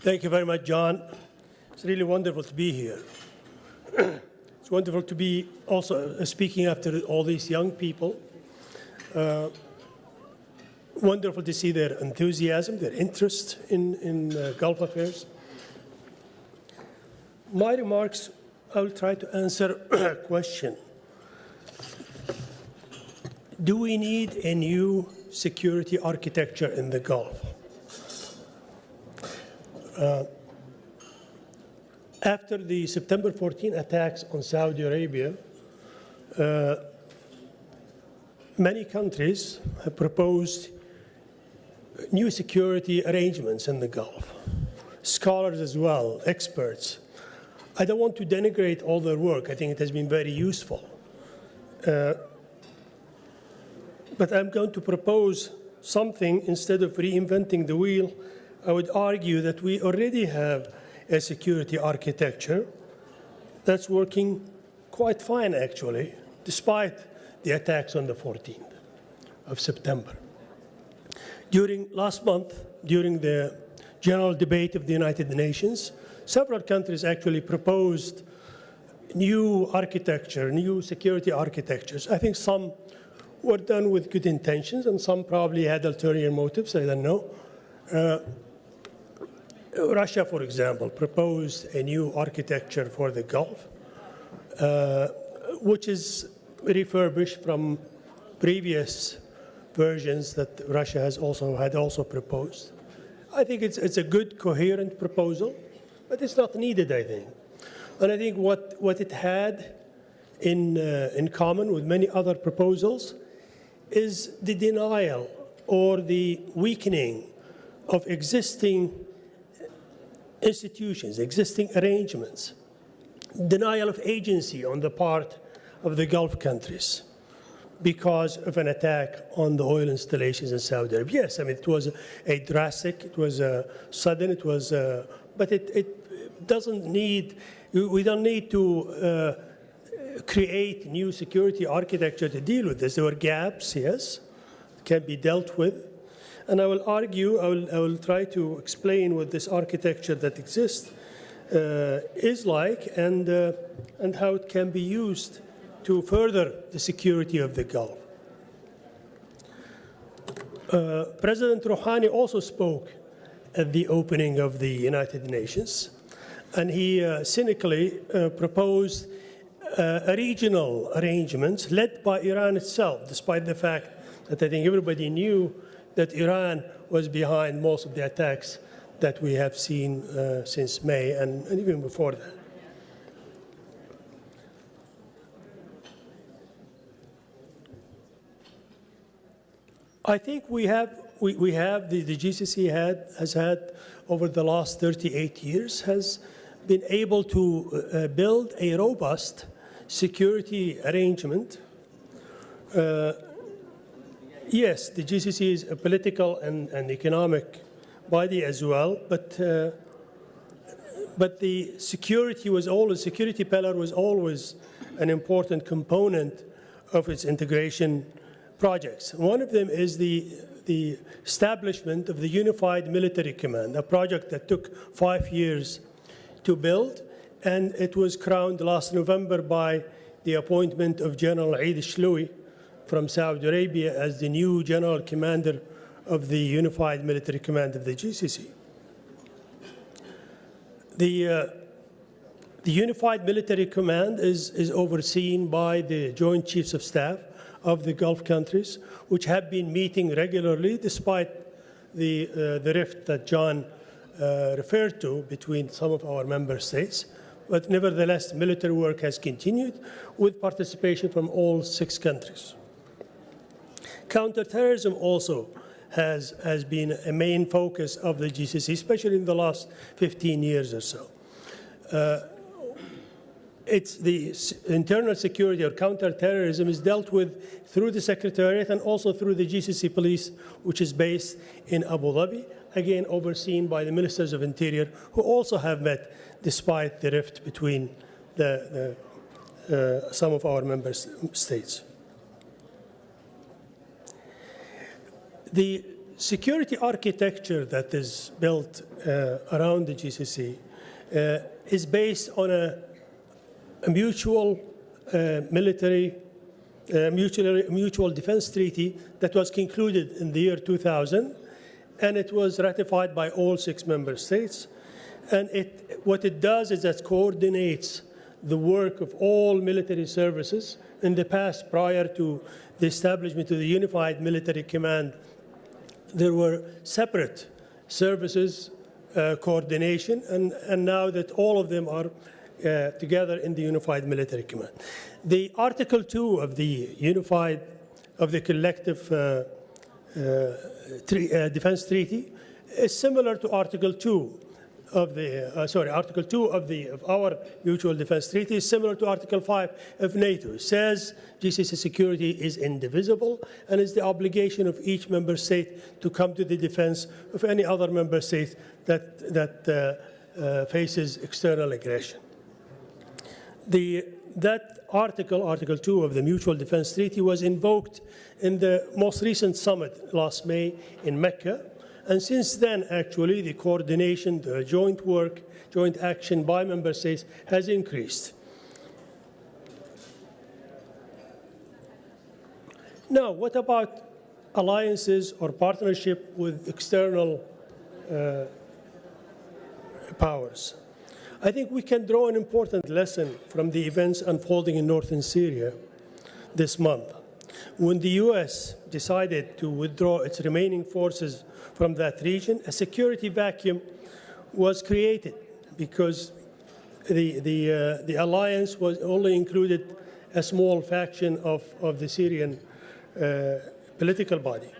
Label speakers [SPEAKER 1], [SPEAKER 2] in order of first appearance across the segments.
[SPEAKER 1] Thank you very much, John. It's really wonderful to be here. It's wonderful to be also speaking after all these young people. Wonderful to see their enthusiasm, their interest in Gulf affairs. My remarks, I will try to answer a question. Do we need a new security architecture in the Gulf? After the September 14 attacks on Saudi Arabia, many countries have proposed new security arrangements in the Gulf. Scholars as well, experts. I don't want to denigrate all their work. I think it has been very useful. But I'm going to propose something instead of reinventing the wheel. I would argue that we already have a security architecture that's working quite fine, actually, despite the attacks on the 14th of September. Last month, during the general debate of the United Nations, several countries actually proposed new architecture, new security architectures. I think some were done with good intentions, and some probably had ulterior motives, I don't know. Russia, for example, proposed a new architecture for the Gulf, which is refurbished from previous versions that Russia had also proposed. I think it's a good, coherent proposal, but it's not needed, I think. And I think what it had in common with many other proposals is the denial or the weakening of existing institutions, existing arrangements, denial of agency on the part of the Gulf countries because of an attack on the oil installations in Saudi Arabia. Yes, I mean, it was a drastic, it was sudden, it was, but it doesn't need, we don't need to create new security architecture to deal with this. There were gaps, yes, can be dealt with. And I will argue, I will try to explain what this architecture that exists is like and how it can be used to further the security of the Gulf. President Rouhani also spoke at the opening of the United Nations, and he cynically proposed a regional arrangements led by Iran itself, despite the fact that I think everybody knew that Iran was behind most of the attacks that we have seen since May and even before that. I think we have the GCC has had over the last 38 years has been able to build a robust security arrangement. Yes, the GCC is a political and economic body as well, but the security pillar was always an important component of its integration projects. One of them is the establishment of the Unified Military Command, a project that took 5 years to build, and it was crowned last November by the appointment of General Eid Shloui from Saudi Arabia as the new general commander of the Unified Military Command of the GCC. The Unified Military Command is overseen by the Joint Chiefs of Staff of the Gulf countries, which have been meeting regularly despite the rift that John referred to between some of our member states. But nevertheless, military work has continued with participation from all 6 countries. Counterterrorism also has been a main focus of the GCC, especially in the last 15 years or so. It's the internal security or counterterrorism is dealt with through the Secretariat and also through the GCC police, which is based in Abu Dhabi, again overseen by the Ministers of Interior, who also have met despite the rift between some of our member states. The security architecture that is built around the GCC is based on a mutual mutual defense treaty that was concluded in the year 2000, and it was ratified by all 6 member states. And what it does is it coordinates the work of all military services. In the past, prior to the establishment of the Unified Military Command, there were separate services coordination, and now that all of them are together in the Unified Military Command. The Article 2 of the Collective Defense Treaty is similar to Article 2 of Article 2 of our Mutual Defense Treaty is similar to Article 5 of NATO. It says GCC security is indivisible and is the obligation of each member state to come to the defense of any other member state that faces external aggression. That Article 2 of the Mutual Defense Treaty was invoked in the most recent summit last May in Mecca. And since then, actually, the coordination, the joint work, joint action by member states has increased. Now, what about alliances or partnership with external powers? I think we can draw an important lesson from the events unfolding in northern Syria this month, when the U.S. decided to withdraw its remaining forces from that region. A security vacuum was created because the alliance was only included a small faction of the Syrian political body.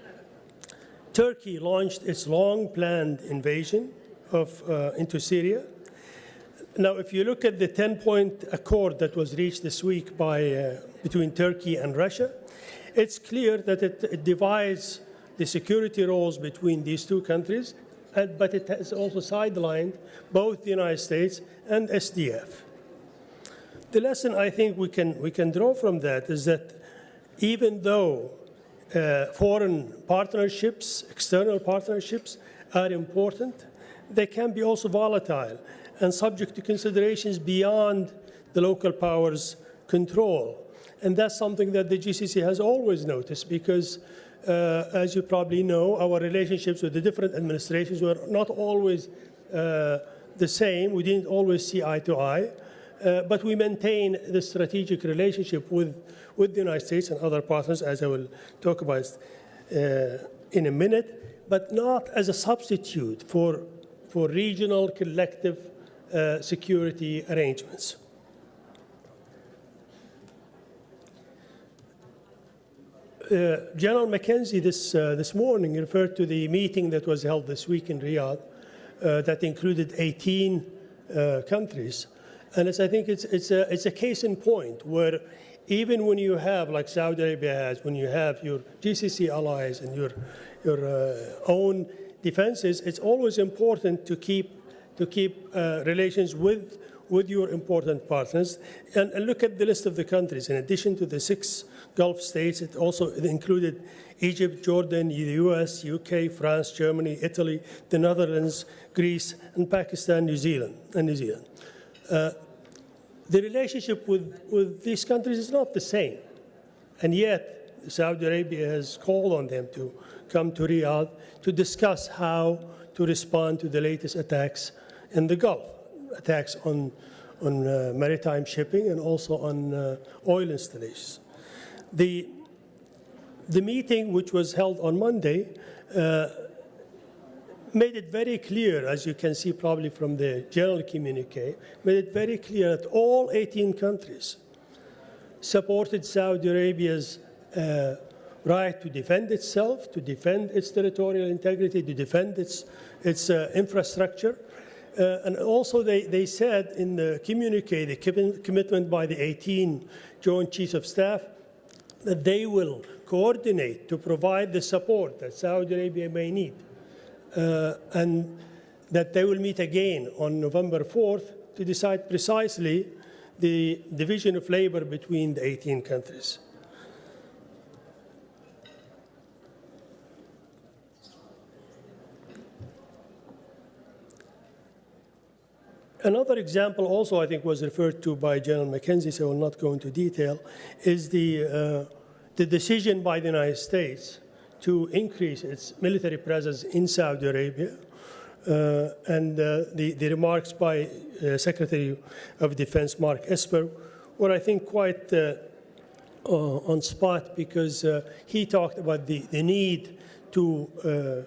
[SPEAKER 1] Turkey launched its long-planned invasion into Syria. Now, if you look at the 10-point accord that was reached this week between Turkey and Russia, it's clear that it divides the security roles between these two countries, but it has also sidelined both the United States and SDF. The lesson I think we can draw from that is that even though foreign partnerships, external partnerships, are important, they can be also volatile and subject to considerations beyond the local powers' control. And that's something that the GCC has always noticed because, as you probably know, our relationships with the different administrations were not always the same. We didn't always see eye to eye. But we maintain the strategic relationship with the United States and other partners, as I will talk about in a minute, but not as a substitute for regional collective security arrangements. General McKenzie this morning referred to the meeting that was held this week in Riyadh that included 18 countries. And I think it's a case in point where even when you have, like Saudi Arabia has, when you have your GCC allies and your own defenses, it's always important to keep relations with your important partners. And look at the list of the countries. In addition to the 6 Gulf states, it also included Egypt, Jordan, the U.S., UK, France, Germany, Italy, the Netherlands, Greece, and Pakistan, New Zealand. The relationship with these countries is not the same. And yet, Saudi Arabia has called on them to come to Riyadh to discuss how to respond to the latest attacks in the Gulf, attacks on maritime shipping and also on oil installations. The meeting, which was held on Monday, made it very clear, as you can see probably from the general communique, made it very clear that all 18 countries supported Saudi Arabia's right to defend itself, to defend its territorial integrity, to defend its infrastructure. And also they said in the communique, the commitment by the 18 Joint Chiefs of Staff, that they will coordinate to provide the support that Saudi Arabia may need. And that they will meet again on November 4th to decide precisely the division of labor between the 18 countries. Another example also I think was referred to by General McKenzie, so I will not go into detail, is the decision by the United States to increase its military presence in Saudi Arabia, and the remarks by Secretary of Defense Mark Esper were, I think, quite on spot, because he talked about the need to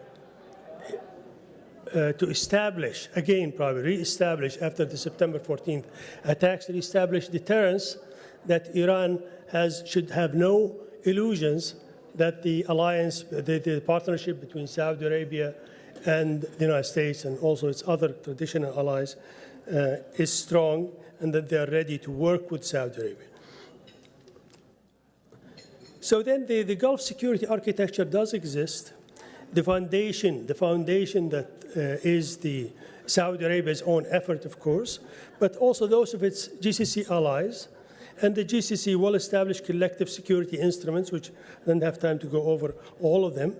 [SPEAKER 1] establish, again, probably re-establish after the September 14th attacks, re-establish deterrence, that Iran should have no illusions that the alliance, the partnership between Saudi Arabia and the United States and also its other traditional allies is strong, and that they are ready to work with Saudi Arabia. So then the Gulf security architecture does exist. The foundation that is the Saudi Arabia's own effort, of course, but also those of its GCC allies, and the GCC well-established collective security instruments, which I don't have time to go over all of them.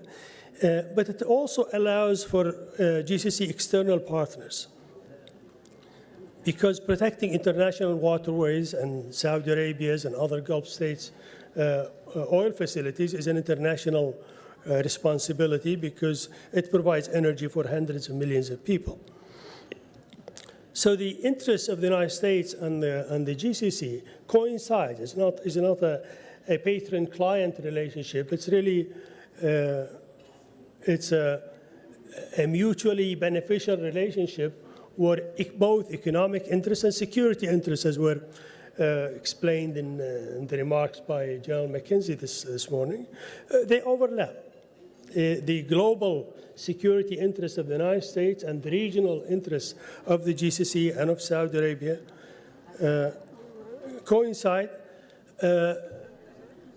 [SPEAKER 1] But it also allows for GCC external partners, because protecting international waterways and Saudi Arabia's and other Gulf states' oil facilities is an international responsibility, because it provides energy for hundreds of millions of people. So the interests of the United States and the GCC coincide. It's not a patron-client relationship. It's really it's a mutually beneficial relationship where both economic interests and security interests, as were explained in the remarks by General McKenzie this morning, they overlap. The global security interests of the United States and the regional interests of the GCC and of Saudi Arabia coincide.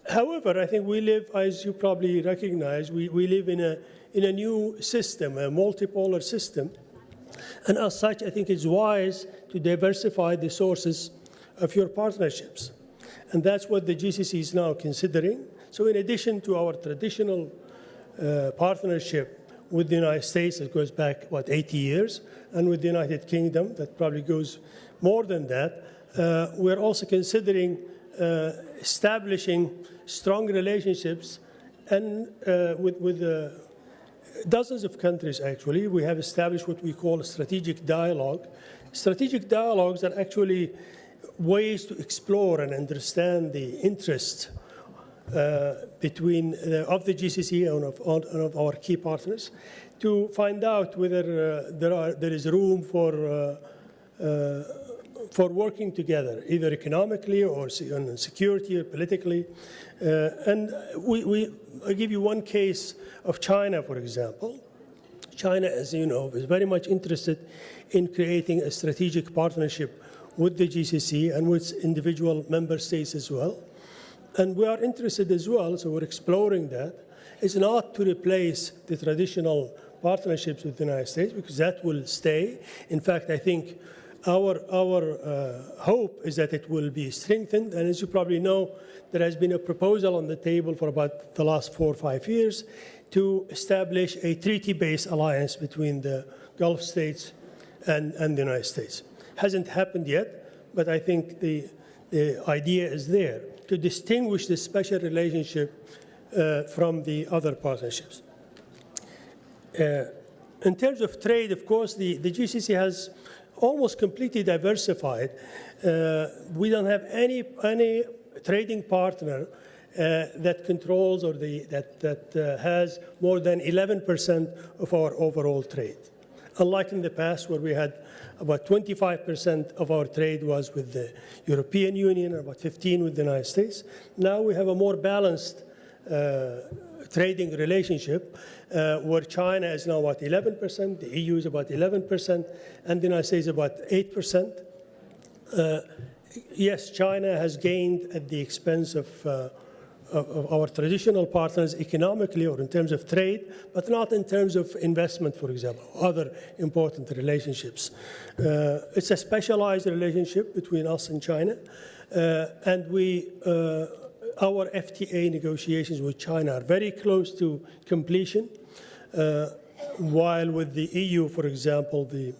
[SPEAKER 1] However, I think we live, as you probably recognize, we live in a new system, a multipolar system. And as such, I think it's wise to diversify the sources of your partnerships. And that's what the GCC is now considering. So in addition to our traditional partnership with the United States that goes back, what, 80 years, and with the United Kingdom that probably goes more than that, we're also considering establishing strong relationships and with dozens of countries, actually. We have established what we call a strategic dialogue. Strategic dialogues are actually ways to explore and understand the interests between of the GCC and of our key partners, to find out whether there is room for working together, either economically or on security or politically. And I'll give you one case of China, for example. China, as you know, is very much interested in creating a strategic partnership with the GCC and with individual member states as well. And we are interested as well, so we're exploring that. It's not to replace the traditional partnerships with the United States, because that will stay. In fact, I think our hope is that it will be strengthened. And as you probably know, there has been a proposal on the table for about the last 4 or 5 years to establish a treaty-based alliance between the Gulf states and the United States. Hasn't happened yet, but I think the idea is there to distinguish this special relationship from the other partnerships. In terms of trade, of course, the GCC has almost completely diversified. We don't have any trading partner that controls or that has more than 11% of our overall trade. Unlike in the past, where we had about 25% of our trade was with the European Union, and about 15% with the United States. Now we have a more balanced trading relationship, where China is now about 11%, the EU is about 11%, and the United States about 8%. Yes, China has gained at the expense of our traditional partners economically or in terms of trade, but not in terms of investment, for example, other important relationships. It's a specialized relationship between us and China, and our FTA negotiations with China are very close to completion, while with the EU, for example, the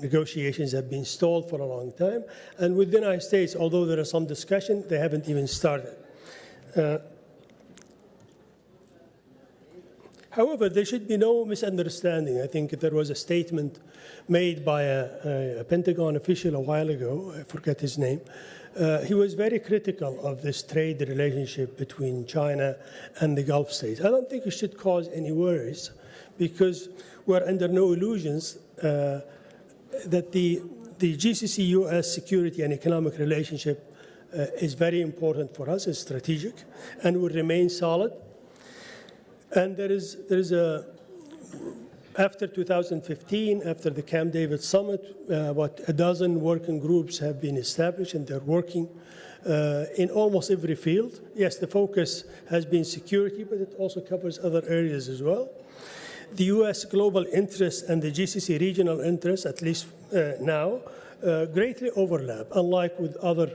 [SPEAKER 1] negotiations have been stalled for a long time. And with the United States, although there is some discussion, they haven't even started. However, there should be no misunderstanding. I think there was a statement made by a Pentagon official a while ago, I forget his name. He was very critical of this trade relationship between China and the Gulf states. I don't think it should cause any worries, because we're under no illusions that the GCC-US security and economic relationship is very important for us, it's strategic, and will remain solid. And there is after 2015, after the Camp David summit, about a dozen working groups have been established, and they're working in almost every field. Yes, the focus has been security, but it also covers other areas as well. The U.S. global interests and the GCC regional interests, at least now, greatly overlap, unlike with other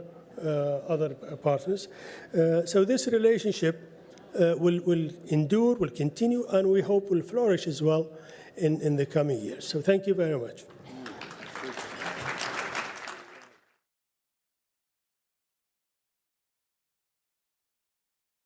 [SPEAKER 1] partners. So this relationship will endure, will continue, and we hope will flourish as well in the coming years. So thank you very much.